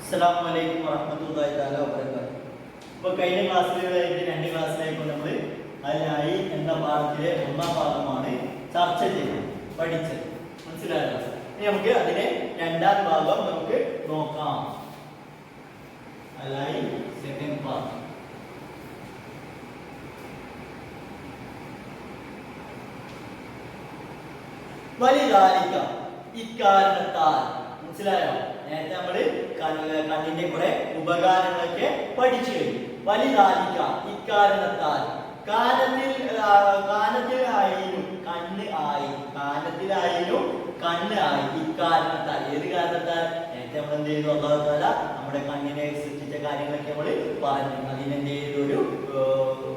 അസ്സലാമലൈക്കും വറഹ്മത്തുള്ളാഹി തആല വബറകാതുഹു. ഇപ്പോൾ കഴിഞ്ഞ ക്ലാസ്സിലായിട്ട് രണ്ട് ക്ലാസ്സിലായിട്ട് നമ്മൾ അതിനായി എന്ന പാഠത്തിലെ ഒന്നാം ഭാഗമാണ് ചർച്ച ചെയ്തത് പഠിച്ചത്. മനസ്സിലായല്ലോ? ഇനി നമുക്ക് അതിനെ രണ്ടാം ഭാഗം നമുക്ക് നോക്കാം. അതിനായി സെക്കൻഡ് പാർട്ട്. വലിദാലിക ഇക്കാരണത്താൽ. മനസ്സിലായോ? നേരത്തെ നമ്മള് കണ്ണിന്റെ കുറെ ഉപകാരങ്ങളൊക്കെ പഠിച്ചു കഴിഞ്ഞു. വലിദാലിക ഇക്കാരണത്താൽ. കാനത്തിലായാലും കണ്ണ് ആയി, കാനത്തിലായാലും കണ്ണ് ആയി. ഇക്കാരണത്താൽ. ഏത് കാരണത്താൽ? നേരത്തെ നമ്മൾ എന്ത് ചെയ്തു? അല്ലാഹു തആല നമ്മുടെ കണ്ണിനെ സൃഷ്ടിച്ച കാര്യങ്ങളൊക്കെ നമ്മൾ പറഞ്ഞു. അതിനെന്ത് ചെയ്തു?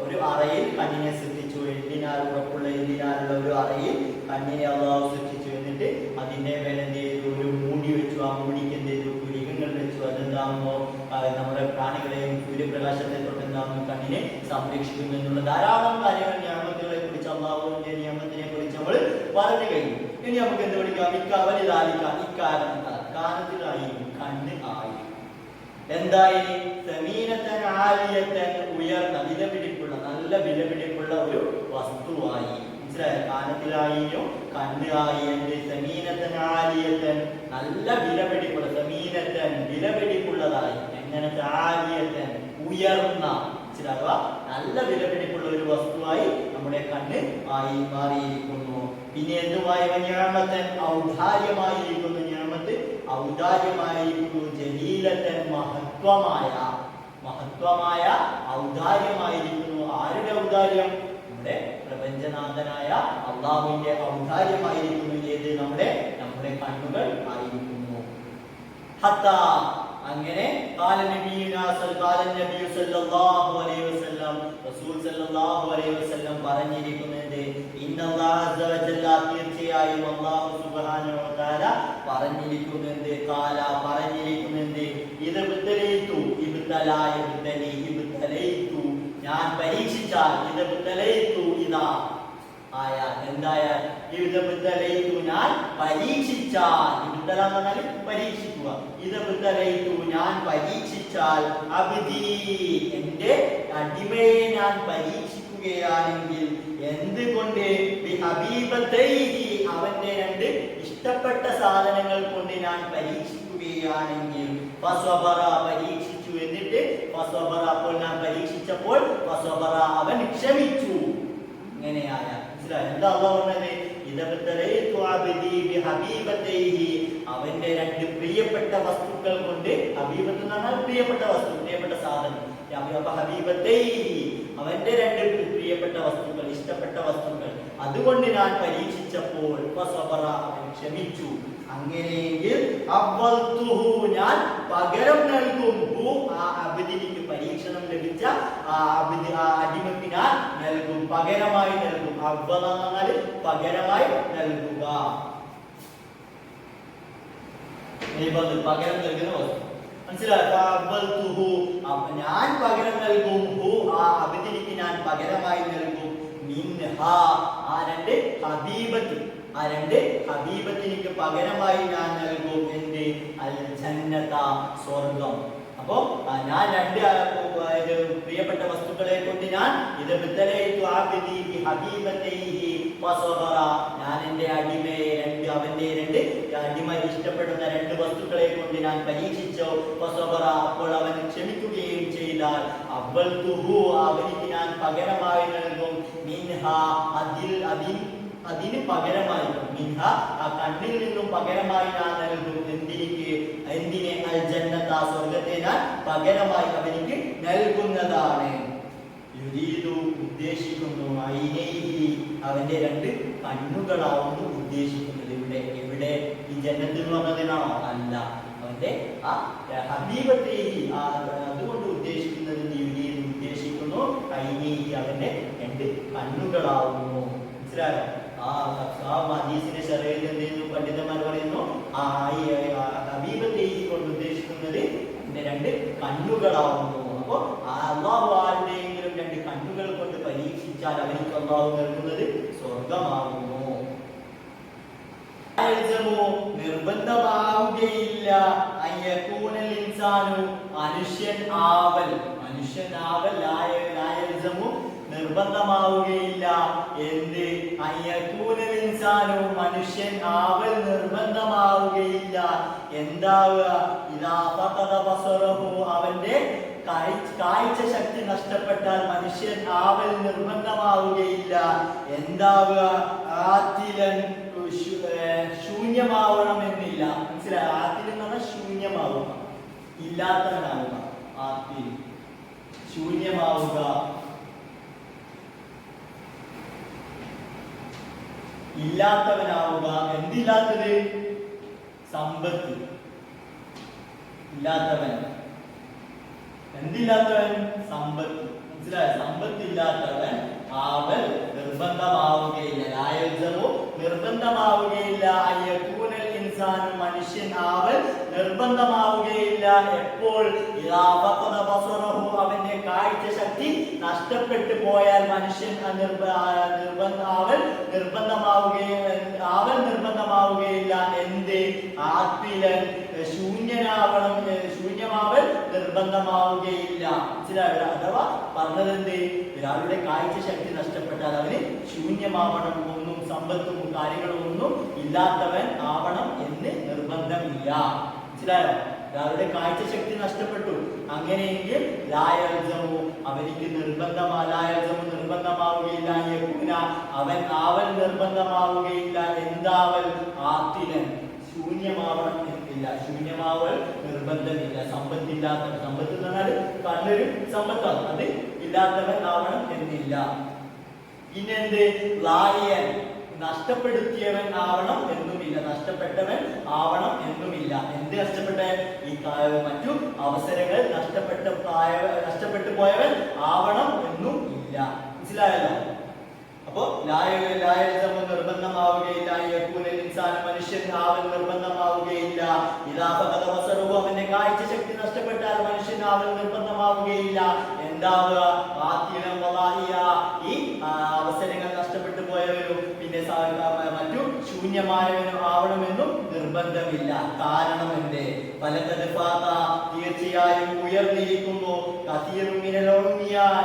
ഒരു അറയിൽ കണ്ണിനെ സൃഷ്ടിച്ചു. എല്ലിനാൽ ഉറപ്പുള്ള എല്ലിനാലുള്ള ഒരു അറയിൽ കണ്ണിനെ അല്ലാഹു സൃഷ്ടിച്ചു. എന്നിട്ട് അതിന്റെ മേലെ എന്ത് ചെയ്തു? ഒരു മൂടി വെച്ചു. ആ മൂടിക്ക് എന്ത് ചെയ്തു? കുരികങ്ങൾ വെച്ചു. അതെന്താകുമ്പോ നമ്മുടെ പ്രാണികളെയും സൂര്യപ്രകാശത്തെ തൊട്ടെന്താകുന്നു കണ്ണിനെ സംരക്ഷിക്കുന്നു എന്നുള്ള ധാരാളം കാര്യങ്ങൾ നിയമങ്ങളെ കുറിച്ച് അല്ലാഹുവിന്റെ നിയമത്തിനെ കുറിച്ച് നമ്മൾ പറഞ്ഞു കഴിഞ്ഞു. ഇനി നമുക്ക് എന്ത് പഠിക്കാം? ഇക്കാരണത്താൽ. കാരണത്തിലായി കണ്ണ് ആയി. എന്തായി? സമീനത്തൻ ആലിയത്തൻ ഉയർന്ന വിലപിടിപ്പുള്ള നല്ല വിലപിടിപ്പുള്ള ഒരു വസ്തുവായി. മനസ്സിലായോ? കാനത്തിലായും കണ്ണ് ആയി. എന്ത്? സമീനത്തൻ ആലിയത്തൻ നല്ല വിലപിടിപ്പുള്ള. സമീനത്തൻ വിലപിടിപ്പുള്ളതായി. എങ്ങനത്തെ? ആലിയത്തൻ ഉയർന്ന. മനസ്സിലാവുക? നല്ല വിലപിടിപ്പുള്ള ഒരു വസ്തുവായി നമ്മുടെ കണ്ണ് ആയി മാറിയിരിക്കുന്നു. പിന്നെ എന്തുമായി? നിഅമത്തൻ ഔദാര്യമായിരിക്കുന്നു. നിഅമത്ത് ഔദാര്യമായിരിക്കുന്നു. ജലീലത്തൻ മഹത്വമായ ഔദാര്യമായിരിക്കുന്നു. ആരുടെ ഔദാര്യം? നമ്മുടെ പ്രപഞ്ചനാഥനായ അല്ലാഹുവിന്റെ ഔദാര്യമായിരിക്കുന്നു. ഏത്? നമ്മുടെ കണ്ണുകൾ ആയിരിക്കുന്നു. ഹത്താ അങ്ങനെ പറഞ്ഞിരിക്കുന്നത് തീർച്ചയായും അല്ലാഹു സുബ്ഹാനഹു വ തആല പറഞ്ഞിരിക്കുന്നത് ഞാൻ പരീക്ഷിച്ചാൽ ഇതാ ആയ എന്തായാൽ ഞാൻ പരീക്ഷിച്ചാൽ പരീക്ഷിക്കുക. ഞാൻ പരീക്ഷിച്ചാൽ അബ്ദി എന്റെ അടിമയെ ഞാൻ പരീക്ഷിക്കുകയാണെങ്കിൽ എന്തുകൊണ്ട്? അവന്റെ രണ്ട് ഇഷ്ടപ്പെട്ട സാധനങ്ങൾ കൊണ്ട് ഞാൻ പരീക്ഷിക്കുകയാണെങ്കിൽ പരീക്ഷിച്ചു. എന്നിട്ട് അപ്പോൾ ഞാൻ പരീക്ഷിച്ചപ്പോൾ അവൻ ക്ഷമിച്ചു. ഇങ്ങനെയായ എന്താ അല്ലാഹു പറഞ്ഞത്? അവന്റെ രണ്ട് പ്രിയപ്പെട്ട വസ്തുക്കൾ കൊണ്ട്. ഹബീബത്ത് എന്ന് പറഞ്ഞാൽ പ്രിയപ്പെട്ട വസ്തു, പ്രിയപ്പെട്ട സാധനം. അവന്റെ രണ്ട് പ്രിയപ്പെട്ട വസ്തുക്കൾ, ഇഷ്ടപ്പെട്ട വസ്തുക്കൾ, അതുകൊണ്ട് ഞാൻ പരീക്ഷിച്ചപ്പോൾ അവൻ ക്ഷമിച്ചു. അങ്ങനെയെങ്കിൽ ഞാൻ പകരം നൽകും. ആ അബ്ദിനിക്ക് പരീക്ഷണം ലഭിച്ച ആ അടിമക്ക് ഞാൻ നൽകും, പകരമായി നൽകും. അവ്വൽ പകരമായി നൽകുക, പകരം നൽകുന്ന വസ്തു. മനസ്സിലായോ? ഞാൻ പകരം നൽകും. ആ അബ്ദിനിക്ക് ഞാൻ പകരമായി നൽകും. ആ രണ്ട് ഹബീബത്തിനിക്ക് പകരമായി ഞാൻ നൽകും. എന്ത്? അൽ ജന്നത, സ്വർഗം. അപ്പോ ഞാൻ രണ്ട് പ്രിയപ്പെട്ട വസ്തുക്കളെ കൊണ്ട് ഞാൻ ഞാൻ എന്റെ അടിമയെ അവന്റെ അടിമ ഇഷ്ടപ്പെടുന്ന രണ്ട് വസ്തുക്കളെ കൊണ്ട് ഞാൻ പരീക്ഷിച്ചോ. അപ്പോൾ അവൻ ക്ഷമിക്കുകയും ചെയ്താൽ അവനിക്ക് ഞാൻ പകരമായി നൽകും. അതിന് പകരമായി ആ കണ്ണിൽ നിന്നും പകരമായി ഞാൻ നൽകും. എന്തിനെ? അൽ ജന്നത, സ്വർഗത്തെ ഞാൻ പകരമായി അവനിക്ക് നൽകുന്നതാണ്. ഉദ്ദേശിക്കുന്നു അവന്റെ രണ്ട് കണ്ണുകളാവുന്നു ഉദ്ദേശിക്കുന്നത്. എവിടെ? ഈ ജന്നത്ത് എന്ന് പറഞ്ഞതിനാണോ? അല്ല, അവന്റെ ആ ഹബീബത്തെ അതുകൊണ്ട് ഉദ്ദേശിക്കുന്നത് ഉദ്ദേശിക്കുന്നു. അവന്റെ രണ്ട് കണ്ണുകളാവുന്നു. മനസ്സിലായോ? ഹദീസിന്റെ ശരീരത്തിൽ എന്ത് ചെയ്യുന്നു? പണ്ഡിതന്മാർ പറയുന്നു ഹബീബത്തെ കൊണ്ട് ഉദ്ദേശിക്കുന്നത് എന്റെ രണ്ട് കണ്ണുകളാവുന്നു. അപ്പൊ അല്ലാഹു ആരുടെയെങ്കിലും രണ്ട് കണ്ണുകൾ കൊണ്ട് പരീക്ഷിച്ചാൽ അവനിക്ക് അല്ലാഹു നൽകുന്നത് സ്വർഗമാകുന്നു. നിർബന്ധമാവുകയില്ല മനുഷ്യൻ ആവൽ ലായൽസമു നിർബന്ധമാവുകയില്ല. എന്ത് അയ്യകൂനൽ ഇൻസാനു മനുഷ്യൻ ആവൽ നിർബന്ധമാവുകയില്ല. എന്താവുക? ഇദാ ഫഖദ ബസറഹു അവന്റെ കാഴ്ച ശക്തി നഷ്ടപ്പെട്ടാൽ മനുഷ്യൻ ആവൽ നിർബന്ധമാവുകയില്ല. എന്താവുക? ആത്തിലൻ ശൂന്യമാവണമെന്നില്ല. മനസ്സിലായി? ആത്തിൽ എന്ന് പറഞ്ഞാൽ ശൂന്യമാവുക, ഇല്ലാത്തവനാവുക. ആത്തിൽ ശൂന്യമാവുക, ഇല്ലാത്തവനാവുക. എന്തില്ലാത്തത്? സമ്പത്ത് ഇല്ലാത്തവൻ. എന്തില്ലാത്തവൻ? സമ്പത്ത്. മനസ്സിലായ? സമ്പത്തില്ലാത്തവൻ ആവൽ നിർബന്ധമാവുകയില്ല. ലായൽസമു നിർബന്ധമാവുകയില്ല. അയ്യകൂനൽ ഇൻസാനു മനുഷ്യൻ ആവൽ നിർബന്ധമാവുകയില്ല. എപ്പോൾ? ഇദാ ഫഖദ ബസറഹു അവന്റെ കാഴ്ച ശക്തി നഷ്ടപ്പെട്ടു പോയാൽ മനുഷ്യൻ ആവൽ നിർബന്ധമാവുകയില്ല. എന്ത്? ആത്മിലൻ ശൂന്യമാവൽ നിർബന്ധമാവുകയില്ല. മനസ്സിലായോ? അഥവാ പറഞ്ഞതെന്ത്? ഒരാളുടെ കാഴ്ച ശക്തി നഷ്ടപ്പെട്ടാൽ അവന് ശൂന്യമാവണം, ഒന്നും സമ്പത്തും കാര്യങ്ങളും ഒന്നും ഇല്ലാത്തവൻ ആവണം എന്ന് നിർബന്ധമില്ല. മനസ്സിലായോ? ഒരാളുടെ കാഴ്ച ശക്തി നഷ്ടപ്പെട്ടു, അങ്ങനെയെങ്കിൽ ലായൽസമു അവനിക്ക് നിർബന്ധമാവുകയില്ല. യകൂന അവൻ ആവൽ നിർബന്ധമാവുകയില്ല. എന്താവൽ? ആത്തിലൻ ശൂന്യമാവണം എന്നില്ല. ശൂന്യമാവൽ നിർബന്ധമില്ല. സമ്പത്തില്ലാത്തവൻ, സമ്പത്ത് എന്ന് പറഞ്ഞാൽ കണ്ണൊരു സമ്പത്താണ്, അത് ഇല്ലാത്തവൻ ആവണം എന്നില്ല. പിന്നെന്ത്? ലായൻ നഷ്ടപ്പെടുത്തിയവൻ ആവണം എന്നുമില്ല. നഷ്ടപ്പെട്ടവൻ ആവണം എന്നുമില്ല. എന്ത് നഷ്ടപ്പെട്ട? ഈ മറ്റു അവസരങ്ങൾ നഷ്ടപ്പെട്ടു പോയവൻ ആവണം എന്നും ഇല്ല. മനസ്സിലായല്ലോ? അപ്പോ ലായൽസമു നിർബന്ധമാവുകയില്ല. യകൂനൽ ഇൻസാനു മനുഷ്യൻ ആവൽ നിർബന്ധമാവുകയില്ല. ഇദാ ഫഖദ ബസറഹു അവന്റെ കാഴ്ച ശക്തി നഷ്ടപ്പെട്ടാൽ മനുഷ്യൻ ആവൽ നിർബന്ധമാവുകയില്ല. എന്താവുക? ആത്തിലൻ വലാഹിയ ഈ അവസരങ്ങൾ നഷ്ടപ്പെട്ടു പോയവരും പിന്നെ മറ്റു ശൂന്യമായവനും ആവണമെന്നും നിർബന്ധമില്ല. കാരണം എന്ത്? ഫലഖദ് ഫാത തീർച്ചയായും ഉയർന്നിരിക്കുന്നു. കസീറുൻ മിനൽ ഉമ്മിയാൻ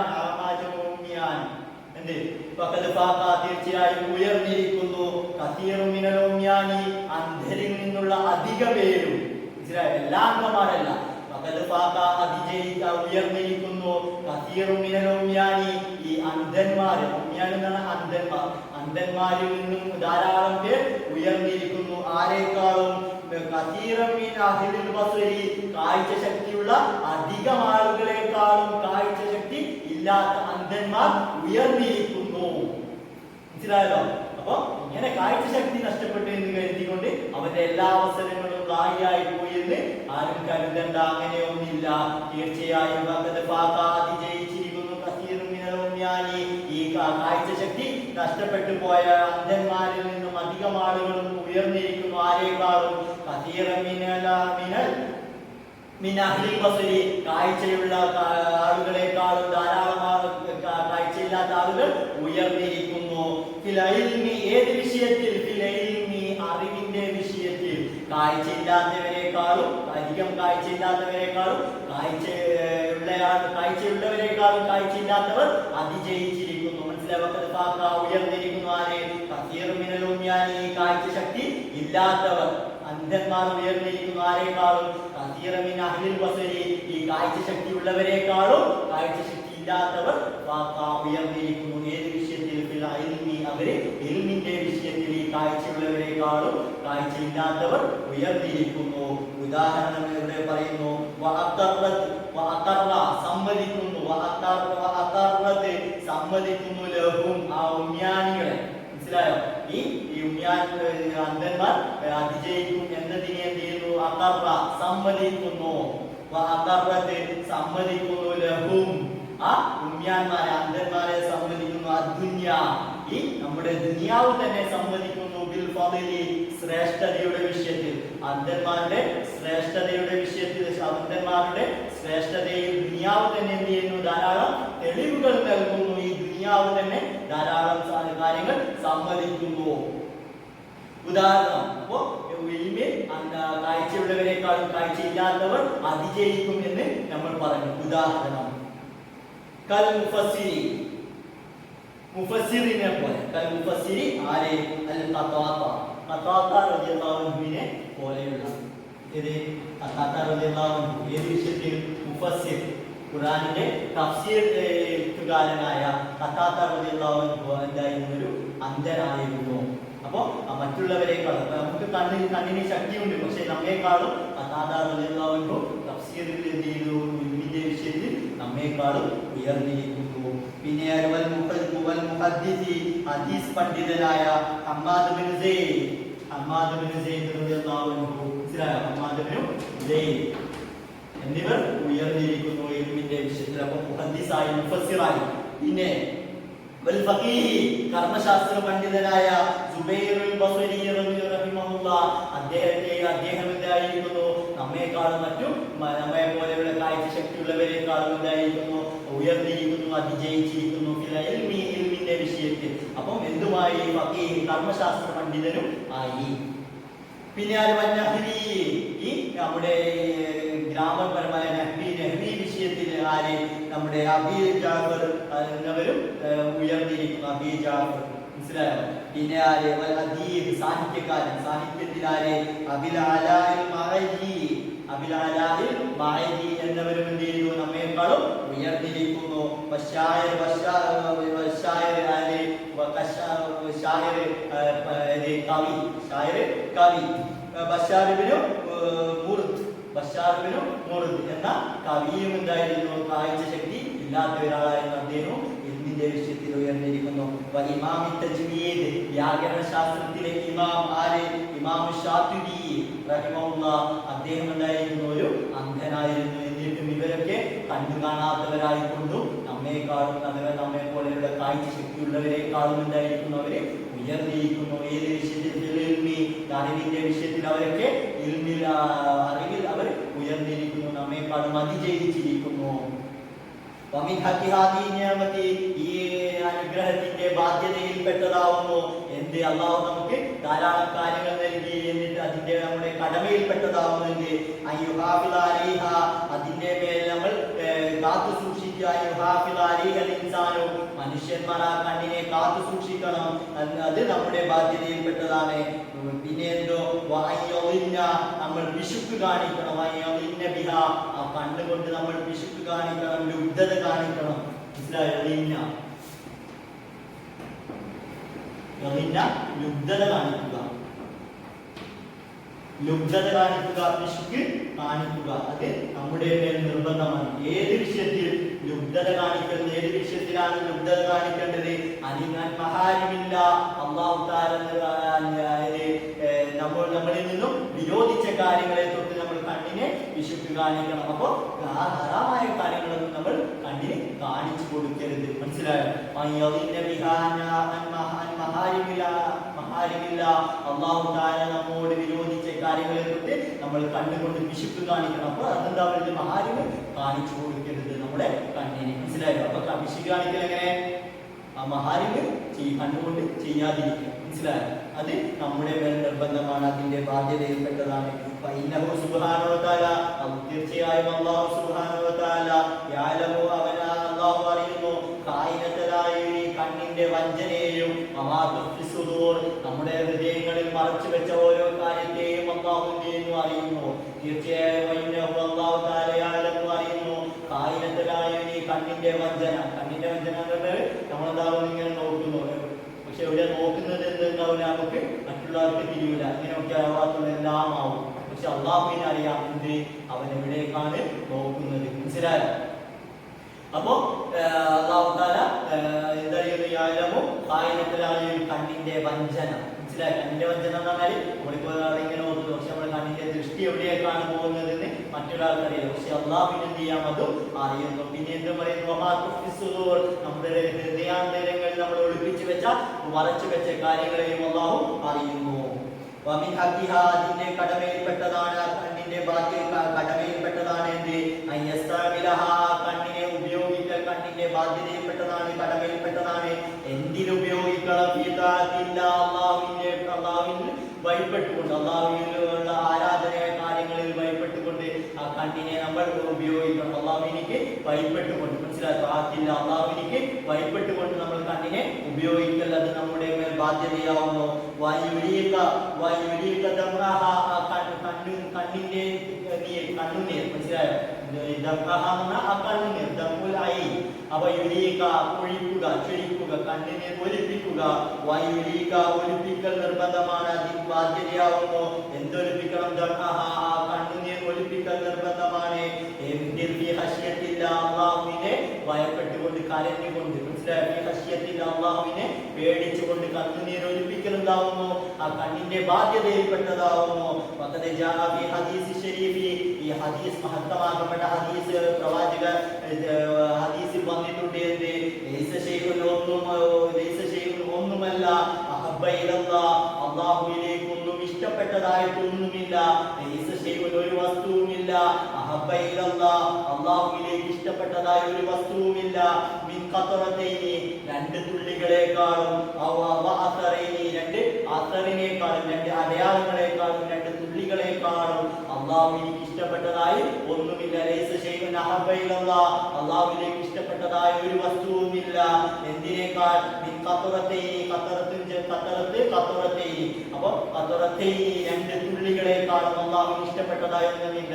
എന്ത്? ഫഖദ് ഫാത തീർച്ചയായും ഉയർന്നിരിക്കുന്നു. കസീറുൻ മിനൽ ഉമ്മിയാനി അന്ധരിൽ നിന്നുള്ള അധിക പേരും. മനസ്സിലായോ? എല്ലാ അംഗന്മാരല്ല. ഫഖദ് ഫാത ഉയർന്നിരിക്കുന്നു. കസീറുൻ മിനൽ ഉമ്മിയാനി ഈ അന്ധന്മാർ, ഉമ്മിയാൻ എന്നാണ് അന്ധന്മാർ, അന്ധന്മാരിൽ നിന്നും ധാരാളം പേർ ഉയർന്നിരിക്കുന്നു. ആരെക്കാളും? കസീറൻ മിൻ അഹ്ലിൽ ബസ്രി കാഴ്ച ശക്തിയുള്ള അധികം ആളുകളെക്കാളും കാഴ്ച ശക്തി ഇല്ലാത്ത അന്ധന്മാർ ഉയർന്നിരിക്കുന്നു. മനസ്സിലായല്ലോ? അപ്പൊ ഇങ്ങനെ കാഴ്ച ശക്തി നഷ്ടപ്പെട്ടു എന്ന് കരുതിക്കൊണ്ട് അവന്റെ എല്ലാ അവസരങ്ങളും കായിയായി പോയി എന്ന് ആരും കരുതണ്ട. അങ്ങനെയൊന്നില്ല. തീർച്ചയായും അതിജയിച്ചിരിക്കുന്നു. കസീറുൻ മിനൽ ഉമ്മിയാനി ഈ കാഴ്ച ശക്തി നഷ്ടപ്പെട്ടു പോയ അന്ധന്മാരിൽ നിന്നും അധികം ആളുകളും ഉയർന്നിരിക്കുന്നു. ആരെക്കാളും? കസീറൻ മിൻ അഹ്ലിൽ ബസ്രി കാഴ്ചയുള്ള ആളുകളെക്കാളും ധാരാളം കാഴ്ചയില്ലാത്ത ആളുകൾ ഉയർന്നിരിക്കുന്നു. ഫിൽ ഇൽമി ഏത് വിഷയത്തിൽ? ഫിൽ ഇൽമി അറിവിന്റെ വിഷയത്തിൽ കാഴ്ചയില്ലാത്തവരെക്കാളും അധികം കാഴ്ചയില്ലാത്തവരെക്കാളും കാഴ്ചയുള്ളവരെക്കാളും കാഴ്ചയില്ലാത്തവർ അതിജയിച്ചിരിക്കുന്നു. മനസ്സിലാക്കുക? ഉയർന്നിരിക്കുന്നു. ആരെ? കസീറുൻ മിനൽ ഉമ്മിയാനി കാഴ്ച ശക്തി ഇല്ലാത്തവർ അന്ധന്മാർ ഉയർന്നിരിക്കുന്നു. ആരെക്കാളും? കസീറുൻ മിൻ അഹ്ലിൽ ബസ്രി ഈ കാഴ്ച ശക്തി ഉള്ളവരെക്കാളും കാഴ്ച ശക്തി ഇല്ലാത്തവർ ഉയർന്നിരിക്കുന്നു. ഏത് വിഷയത്തിൽ? ഫിൽ ഇൽമി അവര് ഇൽമിന്റെ വിഷയത്തിൽ ഈ കാഴ്ചയുള്ളവരെക്കാളും കാഴ്ചയില്ലാത്തവർ ഉയർന്നിരിക്കുന്നു. ഉദാഹരണം ഇവിടെ പറയുന്നു. സമ്മതിക്കുന്നു ലഹും ആ ഉമ്യാനികളെ. മനസ്സിലായോ? ഈ അന്ധന്മാർ അതിജയിക്കും എന്നതിനെ എന്ത് ചെയ്യുന്നു? അഖറ സമ്മതിക്കുന്നു. സമ്മതിക്കുന്നു ലഹും ആ ഉമ്യാന്മാരെ അന്ധന്മാരെ സമ്മതിക്കുന്നു. അദ്ദുന്യ ഈ നമ്മുടെ ദുനിയാവ് തന്നെ സമ്മതിക്കുന്നു. ബിൽ ഫളിലി ശ്രേഷ്ഠതയുടെ വിഷയത്തിൽ അന്ധന്മാരുടെ ശ്രേഷ്ഠതയുടെ വിഷയത്തിൽ അന്ധന്മാരുടെ ശ്രേഷ്ഠതയിൽ ദുനിയാവ് തന്നെ എന്ത് ചെയ്യുന്നു? ധാരാളം തെളിവുകൾ നൽകുന്നു. ഈ ദുനിയാവ് തന്നെ ധാരാളം കാര്യങ്ങൾ സമ്മതിക്കുന്നു. ഉദാഹരണം, അപ്പോ കാഴ്ചയുള്ളവരെക്കാളും കാഴ്ചയില്ലാത്തവർ അതിജയിക്കും എന്ന് നമ്മൾ പറഞ്ഞു. ഉദാഹരണം കൽ മുഫസ്സിരി, മുഫസ്സിറിനെ പോലെ. കൽ മുഫസ്സിരി ആരെ? അൽ ഖത്താത്ത, ഖത്താത്ത റളിയല്ലാഹു അൻഹുവിനെ പോലെയുള്ള. ഇത് ഖത്താത്ത റളിയല്ലാഹു അൻഹു ഏത് വിഷയത്തിൽ? മുഫസ്സിർ, ഖുർആനിന്റെ തഫ്സീർ എഴുത്തുകാരനായ ഖത്താത്ത റളിയല്ലാഹു അൻഹു എന്തായിരുന്നു? ഒരു അന്ധനായിരുന്നു. അപ്പോ മറ്റുള്ളവരെക്കാളും നമുക്ക് കണ്ണിന് ശക്തിയുണ്ട്, പക്ഷെ നമ്മേക്കാളും ഖത്താത്ത റളിയല്ലാഹു അൻഹു തഫ്സീറിൽ എന്ത് ചെയ്തു? ഇൽമിന്റെ വിഷയത്തിൽ നമ്മേക്കാളും ഉയർന്നിരിക്കുന്നു. പിന്നെ ഹദീസ് പണ്ഡിതനായ ഹമ്മാദ് ബിൻ സെയ്ദ്, ഹമ്മാദ് ബിൻ സെയ്ദ് റളിയല്ലാഹു അൻഹു, ഹമ്മാദ് ബിൻ സെയ്ദ് എന്നിവർ ഉയർന്നിരിക്കുന്നു ഇൽമിന്റെ വിഷയത്തിൽ. അപ്പോൾ മുഹദ്ദിസായി, മുഫസ്സിറായി. പിന്നെ കർമ്മശാസ്ത്ര പണ്ഡിതനായ സുബൈറുൽ ബസ്രി റഹിമഹുല്ലാഹ്, അദ്ദേഹം എന്തായിരിക്കുന്നു? നമ്മേക്കാളും മറ്റും നമ്മെ പോലെയുള്ള കാഴ്ച ശക്തിയുള്ളവരെക്കാളും എന്തായിരിക്കുന്നു? ഉയർന്നിരിക്കുന്നു, അതിജയിച്ചിരിക്കുന്നു ഇൽമിന്റെ വിഷയത്തിൽ. അപ്പം എന്തുമായി? ഫഖീഹ്, കർമ്മശാസ്ത്ര പണ്ഡിതനും ആയി. പിന്നെ ഈ നമ്മുടെ ഗ്രാമപരമായ നഹ്വി വിഷയത്തിൽ ആര്? നമ്മുടെ അബീ ജാഫർ എന്നവരും ഉയർന്നിരിക്കുന്നു. അബീ ജാഫർ, മനസ്സിലായോ? പിന്നെ ആര്? ഹദീദ്, സാഹിത്യകാരൻ. സാഹിത്യത്തിൽ ആര്? അബിൽ അലാഇൽ മഅരി എന്നവരും എന്ത് ചെയ്തു? നമ്മേക്കാളും ഉയർന്നിരിക്കുന്നു. കവി ബശാർ ഇബ്നു മുർദ് എന്ന കവിയും എന്തായിരുന്നു? കാഴ്ച ശക്തി ഇല്ലാത്ത ഒരാളായിരുന്നു അദ്ദേഹം. ഇൽമിന്റെ വിഷയത്തിൽ ഉയർന്നിരിക്കുന്നു. ഇമാം തജ്വീദ്, വ്യാകരണ ശാസ്ത്രത്തിലെ ഇമാം ആര്? ഇമാം ശാതിബി റഹിമഹുല്ലാഹ്, അദ്ദേഹം എന്തായിരുന്നു? ഒരു അന്ധനായിരുന്നു. എന്നിട്ടും ഇവരൊക്കെ കണ്ടു കാണാത്തവരായിക്കൊണ്ടും നമ്മേക്കാളും നമ്മെ പോലെയുള്ള കാഴ്ച ശക്തിയുള്ളവരെക്കാളും എന്തായിരിക്കുന്നു? അവര് ഉയർന്നിരിക്കുന്നു. ഏത് വിഷയത്തിൽ? അറിവിന്റെ വിഷയത്തിൽ അവരൊക്കെ അറിവിൽ അവർ ഉയർന്നിരിക്കുന്നു, നമ്മേക്കാളും അതിജയിച്ചിരിക്കുന്നു. ഈ അനുഗ്രഹത്തിന്റെ ബാധ്യതയിൽപ്പെട്ടതാവുന്നു എന്ത്? അള്ളാഹു നമുക്ക് ധാരാളം കാര്യങ്ങൾ നൽകി, എന്നിട്ട് അതിന്റെ നമ്മുടെ കടമയിൽപ്പെട്ടതാവുന്നു എന്ത്? അതിന്റെ മേൽ നമ്മൾ കാത്തു സൂക്ഷിക്കുക. മനുഷ്യന്മാർ ആ കണ്ണിനെ കാത്തു സൂക്ഷിക്കണം, അത് നമ്മുടെ ബാധ്യതയിൽപ്പെട്ടതാണ്. പിന്നെ എന്തോ? നമ്മൾ പിശുക്ക് കാണിക്കണം. ആ കണ്ണുകൊണ്ട് നമ്മൾ പിശുക്ക് കാണിക്കണം, ലുബ്ധത കാണിക്കണം. മനസ്സിലായോ? ലുബ്ധത കാണിക്കുക, പിശുക്ക് കാണിക്കുക, അത് നമ്മുടെ മേൽ നിർബന്ധമാണ്. ഏത് വിഷയത്തിൽ ലുബ്ധത കാണിക്കുന്നത്? ഏത് വിഷയത്തിലാണ് ലുബ്ധത കാണിക്കേണ്ടത്? അനിങ്ങാൻ മഹാരിമില്ല, അല്ലാഹു തആല നമ്മളിൽ നിന്നും വിരോധിച്ച കാര്യങ്ങളെ തൊട്ട് നമ്മൾ കണ്ണിനെ വിശുദ്ധി കാണിക്കണം. അപ്പൊ ഹറാമായ കാര്യങ്ങളൊന്നും നമ്മൾ കണ്ണിന് കാണിച്ചു കൊടുക്കരുത്. മനസ്സിലായോ? അല്ലാഹു തആല നമ്മോട് വിരോധിച്ച കാര്യങ്ങളെ തൊട്ട് നമ്മൾ കണ്ണുകൊണ്ട് വിശുദ്ധി കാണിക്കണം. അപ്പൊ അതെന്താ പറയുന്നത്? മഹാരിമ് കാണിച്ചു കൊടുക്കരുത് നമ്മുടെ കണ്ണിന്. മനസ്സിലായോ? അപ്പൊ വിശുദ്ധി കാണിക്കൽ എങ്ങനെ? മഹാരിമ് കണ്ണുകൊണ്ട് ചെയ്യാതിരിക്കുക. മനസ്സിലായോ? അത് നമ്മുടെ മേൽ നിർബന്ധമാണ്, അതിന്റെ ബാധ്യതയിൽപ്പെട്ടതാണ്. തീർച്ചയായും അല്ലാഹു സുബ്ഹാനഹു വ തആല യഅലമു, അല്ലാഹു അറിയുന്നു, കണ്ണിന്റെ വഞ്ചനയെയും നമ്മുടെ ഹൃദയങ്ങളിൽ മറച്ചു വെച്ച ഓരോ കാര്യത്തെയും അല്ലാഹു അറിയുന്നു. തീർച്ചയായും അല്ലാഹു തആല യഅലമു, അറിയുന്നു, കണ്ണിന്റെ വഞ്ചന. കണ്ണിന്റെ വഞ്ചന നമ്മളെന്താവും ഇങ്ങനെ നോക്കുന്നു, പക്ഷെ ഇവിടെ നോക്കുന്നത് എന്തുണ്ടാവില്ല, നമുക്ക് മറ്റുള്ളവർക്ക് തിരിയില്ല. ഇങ്ങനെയൊക്കെ ആവാത്തുള്ള എല്ലാം ആവും. പക്ഷെ അള്ളാഹുവിനെ അറിയാം എന്ത് അവൻ എവിടേക്കാണ് നോക്കുന്നത്. മനസ്സിലായോ? അപ്പോ അല്ലാഹു തആല കണ്ണിന്റെ വഞ്ചന. മനസ്സിലായി? കണ്ണിന്റെ വഞ്ചന എന്ന് പറഞ്ഞാൽ നമ്മളിപ്പോ ഇങ്ങനെ നോക്കുന്നു, പക്ഷെ നമ്മുടെ കണ്ണിന്റെ ദൃഷ്ടി എവിടേക്കാണ് പോകുന്നതെന്ന് മറ്റൊരാൾക്ക് അറിയില്ല. പക്ഷെ അള്ളാഹുവിന് എന്ത് ചെയ്യാം? അതും അറിയുന്നു. പിന്നെ എന്ത് പറയുന്നു? നമ്മുടെ ഹൃദയാന്തരങ്ങളിൽ നമ്മൾ ഒളിപ്പിച്ചു വെച്ച മറച്ചു വെച്ച കാര്യങ്ങളെയും അള്ളാഹു അറിയുന്നു. അതിന്റെ കടമയിൽപ്പെട്ടതാണ്, കണ്ണിന്റെ കടമയിൽപ്പെട്ടതാണ് എന്ത്? കണ്ണിനെ ഉപയോഗിക്കൽ കണ്ണിന്റെ ബാധ്യതയിൽപ്പെട്ടതാണ്, കടമയിൽപ്പെട്ടതാണ്. എന്തിനുപയോഗിക്കണം? അള്ളാഹുവിന് ഭയപ്പെട്ടുകൊണ്ട്, അള്ളാഹുവിനുള്ള നമ്മൾ ഉപയോഗിക്കണം. അള്ളാഹുവിനിക്ക് ഭയപ്പെട്ടുകൊണ്ട്, മനസ്സിലാക്കുക, അള്ളാഹുവിനിക്ക് ഭയപ്പെട്ടുകൊണ്ട് നമ്മൾ കണ്ണിനെ ഉപയോഗിക്കൽ അത് നമ്മുടെ മേൽ ബാധ്യതയാവുന്നു. കണ്ണിന്റെ കണ്ണുനീർ, മനസ്സിലായോ? അപ്പൊ ഒഴിക്കുക, ചൊരിക്കുക, കണ്ണിനെ ഒലിപ്പിക്കുക. ഒലിപ്പിക്കൽ നിർബന്ധമാണ്, അതിന് ബാധ്യതയാവുന്നു. എന്തൊലിപ്പിക്കണം? കണ്ണുനീർ ഒലിപ്പിക്കൽ നിർബന്ധമാണ്. അള്ളാഹുവിനെ ഭയപ്പെട്ടുകൊണ്ട്, കരഞ്ഞുകൊണ്ട്, മനസ്സിലായോ? അള്ളാഹുവിനെ പേടിച്ചുകൊണ്ട് കണ്ണുനീർ ഒലിപ്പിക്കലുണ്ടാവുന്നു. ആ കണ്ണിന്റെ ബാധ്യതയിൽപ്പെട്ടതാവുന്നു. ഈ ഹദീസ് മഹത്തമാക്കപ്പെട്ട ഹദീസ്, പ്രവാചക ഹദീസിൽ വന്നിട്ടുണ്ട്. ഒന്നുമല്ല അള്ളാഹുവിലേക്ക് ഒന്നും ഇഷ്ടപ്പെട്ടതായിട്ടൊന്നുമില്ല. ഒരു വസ്തുവുമില്ല. അള്ളാഹുവിലേക്ക് ഇഷ്ടപ്പെട്ടതായ ഒരു വസ്തുവുമില്ല. രണ്ട് തുള്ളികളെക്കാളും, രണ്ട് അസറിനേക്കാളും, രണ്ട് അടയാളങ്ങളെക്കാളും, രണ്ട് തുള്ളികളെക്കാളും അള്ളാഹുവിലേക്ക് ഇഷ്ടപ്പെട്ടതായി ഒന്നുമില്ല. അള്ളാഹുവിലേക്ക് ഇഷ്ടപ്പെട്ടതായ ഒരു വസ്തുവുമില്ല. എന്തിനേക്കാൾ? അപ്പൊ രണ്ട് തുള്ളികളെക്കാളും അള്ളാഹുവിന് ഇഷ്ടപ്പെട്ടതായി ഒന്നുമില്ല.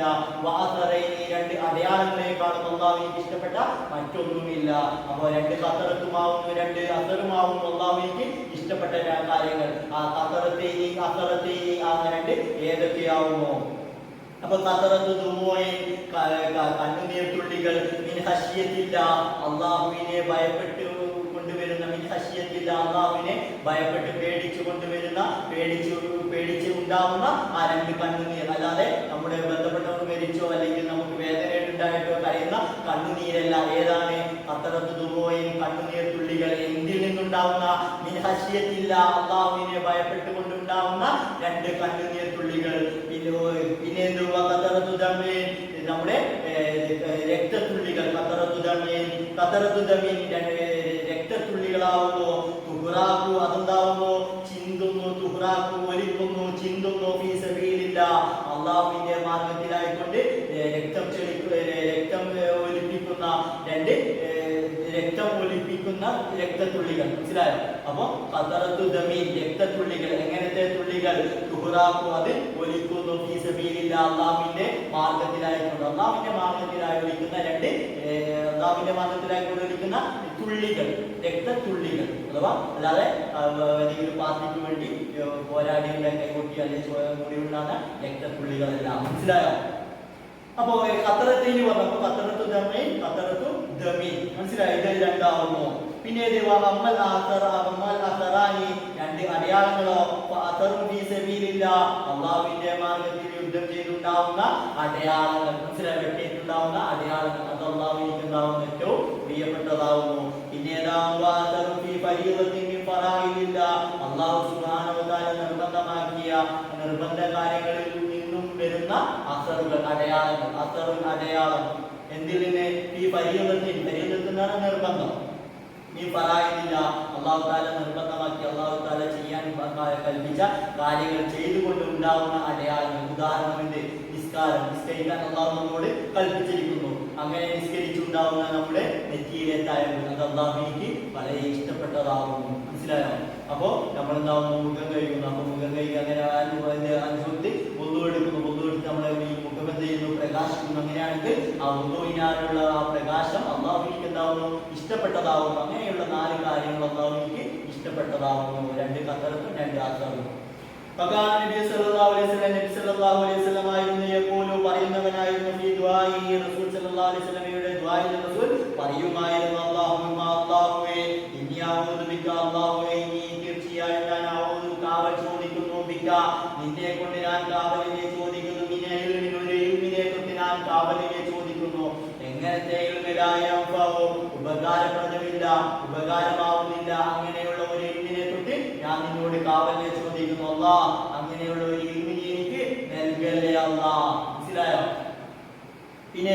രണ്ട് അടയാളങ്ങളെക്കാളും അള്ളാഹുവിന് ഇഷ്ടപ്പെട്ട മറ്റൊന്നുമില്ല. അപ്പൊ രണ്ട് കത്തറത്തുമാവുന്നു, രണ്ട് അസറുമാവുന്നു അള്ളാഹുവിന് ഇഷ്ടപ്പെട്ട കാര്യങ്ങൾ. ആ രണ്ട് ഏതൊക്കെയാവുമോ? അപ്പൊ കണ്ണുനീർ തുള്ളികൾ, അള്ളാഹുവിനെ ഭയപ്പെട്ട് കൊണ്ടുവരുന്ന, അള്ളാഹുവിനെ ഭയപ്പെട്ട് പേടിച്ചു കൊണ്ടുവരുന്ന, പേടിച്ച് ഉണ്ടാവുന്ന ആ രണ്ട് കണ്ണുനീർ. അല്ലാതെ നമ്മുടെ ബന്ധപ്പെട്ടവർ മരിച്ചോ അല്ലെങ്കിൽ നമുക്ക് വേദന ഉണ്ടായിട്ടോ കരയുന്ന കണ്ണുനീരല്ല. ഏതാണ്? കണ്ണുനീർ തുള്ളികൾ. എന്തിൽ നിന്നുണ്ടാവുന്ന? അള്ളാഹുവിനെ ഭയപ്പെട്ടുകൊണ്ടുണ്ടാവുന്ന രണ്ട് കണ്ണുനീർ തുള്ളികൾ. പിന്നെ നമ്മുടെ രക്തത്തുള്ളികൾ, രക്തത്തുള്ളികളാവുന്നു. തുഹ്റാഖു, അതെന്താവുന്നു? ചിന്തുന്നു. തുഹ്റാഖു ഒലിക്കുന്നു, ചിന്തുന്നു. ഫീ സബീലില്ലാഹ്, അള്ളാഹുവിന്റെ മാർഗത്തിലായിക്കൊണ്ട് രക്തം ഒലിപ്പിക്കുന്ന രണ്ട് രക്തത്തുള്ളികൾ, മനസ്സിലായോ? അപ്പൊ രക്തത്തുള്ളികൾ. എങ്ങനത്തെ തുള്ളികൾ? തുഹ്റാഖു, അത് ഒലിക്കുന്നു. ഫീ സബീലില്ലാഹ്, അള്ളാഹുവിന്റെ മാർഗത്തിലായിക്കൊണ്ട്, അള്ളാഹുവിന്റെ മാർഗത്തിലായി ഒലിക്കുന്ന തുള്ളികൾ, രക്തത്തുള്ളികൾ. അഥവാ അല്ലാതെ ഏതെങ്കിലും പാർട്ടിക്ക് വേണ്ടി പോരാടിയുടെ കൈകൊട്ടി അല്ലെങ്കിൽ കൂടി ഉണ്ടാകുന്ന രക്തത്തുള്ളികളെല്ലാം, മനസ്സിലായോ? അപ്പോ ഖത്തറത്തിന് വന്നപ്പോ ഖത്തറത്തു ദമീൻ, മനസ്സിലായോ? ഇത് രണ്ടാവുന്നു. പിന്നെ രണ്ട് അടയാളങ്ങളോ? അള്ളാഹുവിന്റെ മാർഗത്തിൽ യുദ്ധം ചെയ്തുണ്ടാവുന്ന അടയാളങ്ങൾ, മനസ്സിലായി? വെട്ടിയിട്ടുണ്ടാവുന്ന അടയാളങ്ങൾ, അത് അള്ളാഹുവിലേക്ക് ഉണ്ടാവുന്ന ഏറ്റവും പ്രിയപ്പെട്ടതാവുന്നു. പിന്നെ അള്ളാഹു സുബ്ഹാനഹു വ തആല നിർബന്ധമാക്കിയ നിർബന്ധ കാര്യങ്ങളിൽ നിന്നും വരുന്ന അസറുകൾ, അടയാളങ്ങൾ. അടയാളം എന്തിൽ നിന്ന്? ഈ പരിഗണത്തിനാണ് നിർബന്ധം. ഈ ഫറായിദില്ല, അള്ളാഹു താല നിർബന്ധമാക്കി, അള്ളാഹു താല ചെയ്യാൻ കൽപ്പിച്ച കാര്യങ്ങൾ ചെയ്തുകൊണ്ട് ഉണ്ടാവുന്ന അടയാളങ്ങൾ. ഉദാഹരണത്തിന്റെ നിസ്കരിക്കാൻ അള്ളാഹു നമ്മോട് കൽപ്പിച്ചിരിക്കുന്നു. അങ്ങനെ നിസ്കരിച്ചുണ്ടാവുന്ന നമ്മുടെ നെറ്റിയിലെ തഴമ്പ്, അത് അള്ളാഹുവിലേക്ക് വളരെ ഇഷ്ടപ്പെട്ടതാകുന്നു, മനസ്സിലായോ? അപ്പോ നമ്മൾ എന്താവുന്നു? മുഖം കഴിയുന്നു. അപ്പൊ മുഖം കഴുകി അങ്ങനെ അനുസരിച്ച് ഒന്നു എടുക്കുന്നു. ഒന്നു എടുത്ത് നമ്മളെ ഈ മുഖം ചെയ്യുന്നു, പ്രകാശിക്കുന്നു. അങ്ങനെയാണെങ്കിൽ ആ ഒന്നുവിനാലുള്ള ആ പ്രകാശം അള്ളാഹുവിലേക്ക് എന്താവുന്നു? ഇഷ്ടപ്പെട്ടതാവുന്നു. അങ്ങനെയുള്ള 4 കാര്യങ്ങൾ അള്ളാഹുവിലേക്ക് ഇഷ്ടപ്പെട്ടതാവുന്നു. രണ്ട് ഖത്തറത്തും രണ്ട് അസറും. നബി സല്ലല്ലാഹു അലൈഹി വസല്ലം പറയുന്നവനായിരുന്നു. ഈ ദുആഇ റസൂൽ സല്ലല്ലാഹു അലൈഹി വസല്ലമയുടെ ദുആഇൽ റസൂൽ പറയുമായിരുന്നു, അല്ലാഹുവേ ഇന്നി അഊദു ബിക, അല്ലാഹുവേ നീ തീർച്ചയായും ഞാൻ അഊദു കാവൽ ചോദിക്കുന്നു, ബിക നിന്നെ കൊണ്ട് ഞാൻ കാവലിനെ ചോദിക്കുന്നു, ഇൽമിനെ തൊട്ട് ഞാൻ കാവലിനെ ചോദിക്കുന്നു. എങ്ങനത്തെ ഇൽമിലായ ഉപകാരപ്രദമില്ല, ഉപകാരമാവുന്നില്ല, അങ്ങനെയുള്ള ഒരു ഇൽമിനെ തൊട്ട് ഞാൻ നിന്നോട് കാവലിനെ ചോദിക്കുന്നു. അല്ലാഹ് അങ്ങനെയുള്ള ഒരു ഇൽമിനെ എനിക്ക് നൽകല്ലേ അല്ലാഹ്, മനസ്സിലായോ? പിന്നെ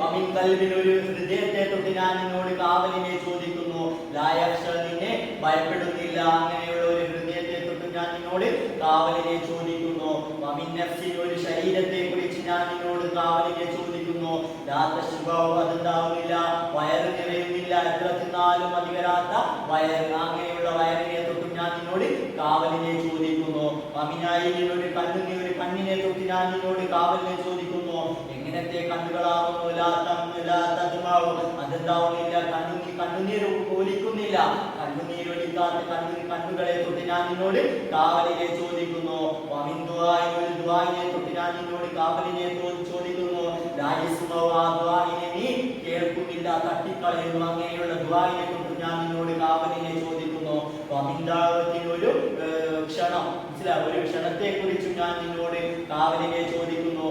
അമിൻ കൽബിൻ, ഒരു ഹൃദയത്തെ തൊട്ട് ഞാൻ നിന്നോട് കാവലിനെ ചോദിക്കുന്നു. ലായക്ഷ, നിന്നെ ഭയപ്പെടുന്നില്ല, അങ്ങനെയുള്ള ഒരു ഹൃദയത്തെ തൊട്ട് ഞാൻ നിന്നോട് കാവലിനെ ചോദിക്കുന്നു. അമിൻ നഫ്സിൻ, ഒരു ശരീരത്തെ കുറിച്ച് ഞാൻ ഞാൻ നിന്നോട് കാവലിനെ ചോദിക്കുന്നു. അതെന്താവുന്നില്ല, വയറ് നിറയുന്നില്ല, എത്ര തിന്നാലും മതി വരാത്ത വയറ്, അങ്ങനെയുള്ള വയറിനെ തൊട്ട് ഞാൻ നിന്നോട് കാവലിനെ ചോദിക്കുന്നു. ഒരു കണ്ണിനെ തൊട്ട് ഞാൻ നിന്നോട് കാവലിനെ ചോദിക്കുന്നു. എങ്ങനത്തെ കണ്ണുകളാവുന്നു, അതെന്താവുന്നില്ല, കണ്ണുനീർ ഒലിക്കുന്നില്ല, കണ്ണുനീരൊലിക്കാത്ത കണ്ണുകളെ തൊട്ട് ഞാൻ നിന്നോട് കാവലിനെ ചോദിക്കുന്നു. ഒരു ദുആഇനെ തൊട്ട് ഞാൻ നിന്നോട് കാവലിനെ ചോദിക്കുന്നു. നീ കേൾക്കുന്നില്ല, തട്ടിക്കളയുന്നു, അങ്ങനെയുള്ള ദുആഇനെ തൊട്ട് ഞാൻ നിന്നോട് കാവലിനെ ചോദിക്കുന്നു. ഒരു ക്ഷണം, ഒരു ക്ഷണത്തെ കുറിച്ച് ഞാൻ നിന്നോട് കാവലിനെ ചോദിക്കുന്നു.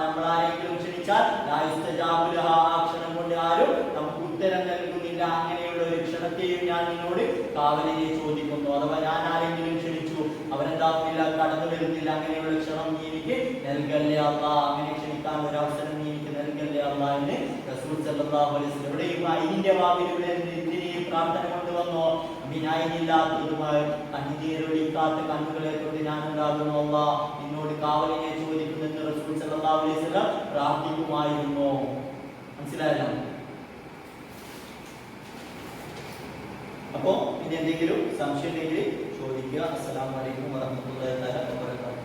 നമ്മളാരെങ്കിലും ക്ഷണിച്ചാൽ ആ ക്ഷണം കൊണ്ട് ആരും നമുക്ക് ഉത്തരം നൽകുന്നില്ല, അങ്ങനെയുള്ള ഒരു ക്ഷണത്തെയും ഞാൻ നിന്നോട് കാവലിനെ ചോദിക്കുന്നു. അഥവാ ഞാൻ ആരെങ്കിലും ക്ഷണിച്ചു, അവരെന്താവുന്നില്ല, കടന്നു വരുന്നില്ല, അങ്ങനെയുള്ള ക്ഷണം നീ എനിക്ക് നൽകല്ലേ അല്ലാ, അങ്ങനെ ക്ഷണിക്കാൻ ഒരു അവസരം നീ എനിക്ക് നൽകല്ലേ അല്ലാ എന്ന് റസൂൽ സല്ലല്ലാഹു അലൈഹി വസല്ലം ഇവിടെയും ഇതിന്റെ വാവിലൂടെ എന്തിനേയും പ്രാർത്ഥന കൊണ്ടുവന്നോ. അഭിനായില്ലാത്തതുമായി കണ്ണീരൊലിക്കാത്ത കണ്ണുകളെ തൊട്ട് ഞാൻ ഉണ്ടാകുന്നു അല്ലാ, നിന്നോട് കാവലിനെ ചോദിക്കുന്നെന്ന് റസൂൽ സല്ലല്ലാഹു അലൈഹി വസല്ലം പ്രാർത്ഥിക്കുമായിരുന്നു. മനസ്സിലായല്ലോ? അപ്പോ പിന്നെ എന്തെങ്കിലും സംശയം ഉണ്ടെങ്കിൽ ചോദിക്കുക. അസ്സലാമു അലൈക്കും വറഹ്മത്തുള്ളാഹി വബറകാതുഹു.